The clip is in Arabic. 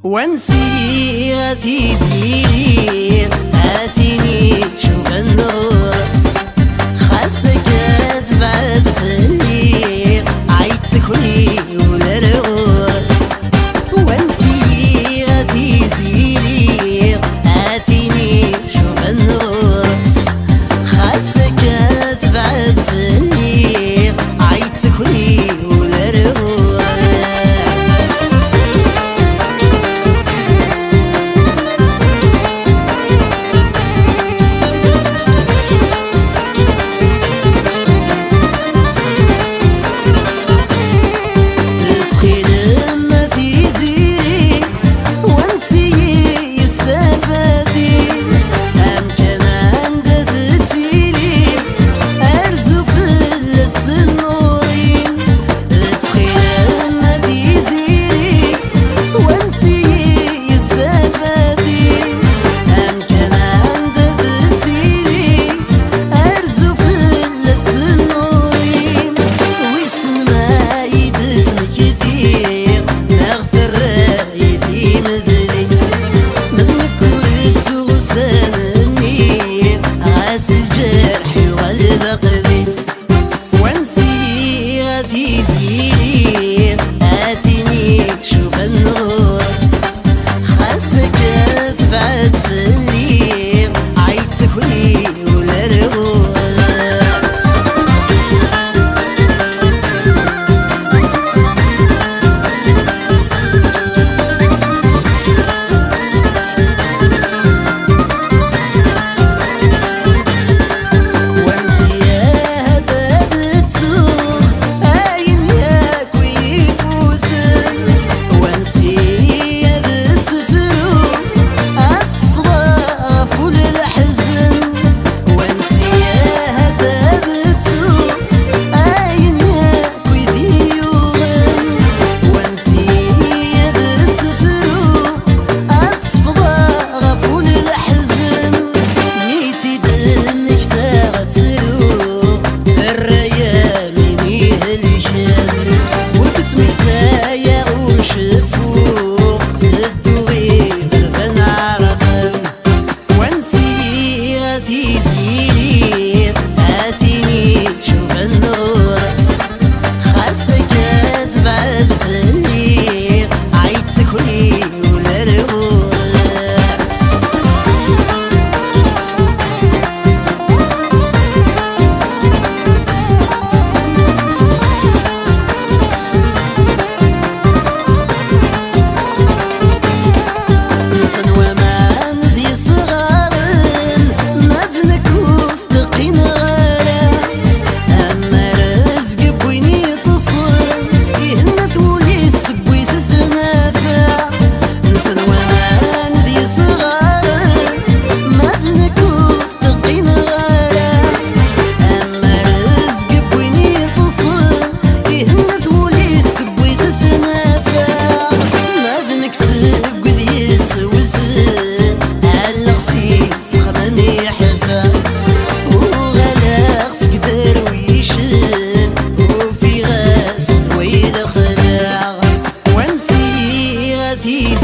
وانسي في سيري آتيني شوف النص خاصك تبعد فيا عيتك ولا الرقص وانسي في سيري آتيني شوف النص خاصك تبعد فيا عيتك ولا الرقص في سيري آتيني شوف النص خاصك تبعد فيا عيتك ولا الرقص في سيري آتيني شوف النص خاصك تبعد فيا عيتك ولا الرقص He's